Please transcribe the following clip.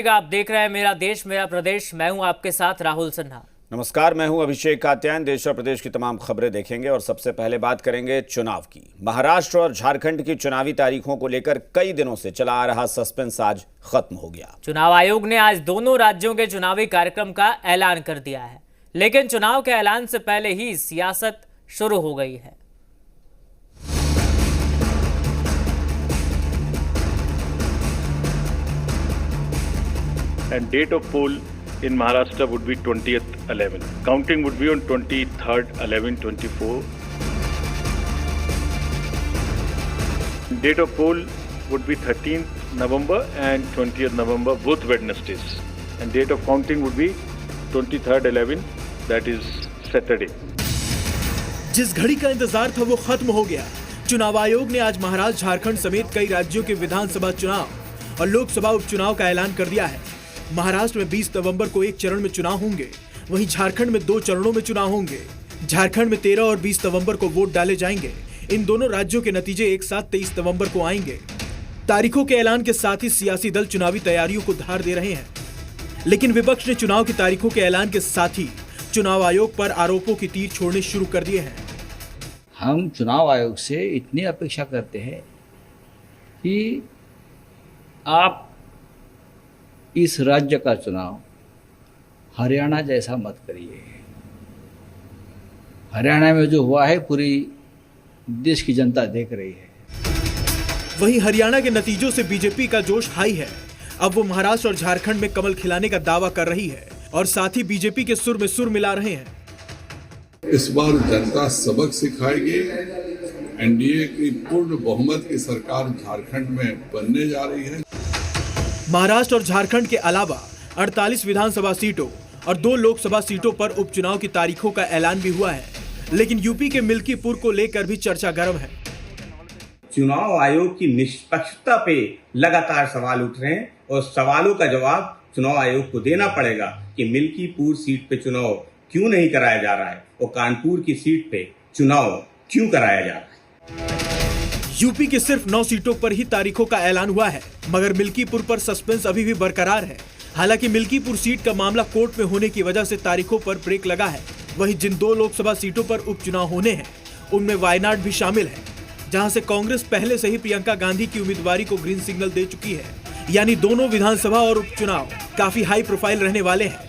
आप देख रहे हैं मेरा देश मेरा प्रदेश। मैं हूं आपके साथ राहुल सिन्हा। नमस्कार, मैं हूं अभिषेक कात्यायन। देश और प्रदेश की तमाम खबरें देखेंगे और सबसे पहले बात करेंगे चुनाव की। महाराष्ट्र और झारखंड की चुनावी तारीखों को लेकर कई दिनों से चला आ रहा सस्पेंस आज खत्म हो गया। चुनाव आयोग ने आज दोनों राज्यों के चुनावी कार्यक्रम का ऐलान कर दिया है, लेकिन चुनाव के ऐलान से पहले ही सियासत शुरू हो गई है। And date of poll in Maharashtra would be 20th 11. Counting would be on 23rd 11/24. Date of poll would be 13th November and 20th November, both Wednesdays. And date of counting would be 23rd 11, that is Saturday. जिस घड़ी का इंतजार था वो खत्म हो गया। चुनाव आयोग ने आज महाराष्ट्र, झारखंड समेत कई राज्यों के विधानसभा चुनाव और लोकसभा उपचुनाव का ऐलान कर दिया है। महाराष्ट्र में 20 नवंबर को एक चरण में चुनाव होंगे, वहीं झारखंड में 2 चरणों में चुनाव होंगे। झारखंड में 13 और 20 नवंबर को वोट डाले जाएंगे। इन दोनों राज्यों के नतीजे एक साथ 23 नवंबर को आएंगे। तारीखों के ऐलान के साथ ही सियासी दल चुनावी तैयारियों को धार दे रहे हैं, लेकिन विपक्ष ने चुनाव की तारीखों के ऐलान के साथ ही चुनाव आयोग पर आरोपों की तीर छोड़ने शुरू कर दिए हैं। हम चुनाव आयोग से इतनी अपेक्षा करते हैं कि आप इस राज्य का चुनाव हरियाणा जैसा मत करिए। हरियाणा में जो हुआ है पूरी देश की जनता देख रही है। वहीं हरियाणा के नतीजों से बीजेपी का जोश हाई है। अब वो महाराष्ट्र और झारखंड में कमल खिलाने का दावा कर रही है और साथ ही बीजेपी के सुर में सुर मिला रहे हैं। इस बार जनता सबक सिखाएगी। एनडीए की पूर्ण बहुमत की सरकार झारखंड में बनने जा रही है। महाराष्ट्र और झारखंड के अलावा 48 विधानसभा सीटों और 2 लोकसभा सीटों पर उपचुनाव की तारीखों का ऐलान भी हुआ है, लेकिन यूपी के मिल्कीपुर को लेकर भी चर्चा गर्म है। चुनाव आयोग की निष्पक्षता पे लगातार सवाल उठ रहे हैं और सवालों का जवाब चुनाव आयोग को देना पड़ेगा कि मिल्कीपुर सीट पे चुनाव क्यों नहीं कराया जा रहा है और कानपुर की सीट पे चुनाव क्यों कराया जा रहा है। यूपी की सिर्फ 9 सीटों पर ही तारीखों का ऐलान हुआ है, मगर मिल्कीपुर पर सस्पेंस अभी भी बरकरार है। हालांकि मिल्कीपुर सीट का मामला कोर्ट में होने की वजह से तारीखों पर ब्रेक लगा है। वहीं जिन 2 लोकसभा सीटों पर उपचुनाव होने हैं, उनमें वायनाड भी शामिल है, जहां से कांग्रेस पहले से ही प्रियंका गांधी की उम्मीदवारी को ग्रीन सिग्नल दे चुकी है। यानी दोनों विधानसभा और उपचुनाव काफी हाई प्रोफाइल रहने वाले हैं।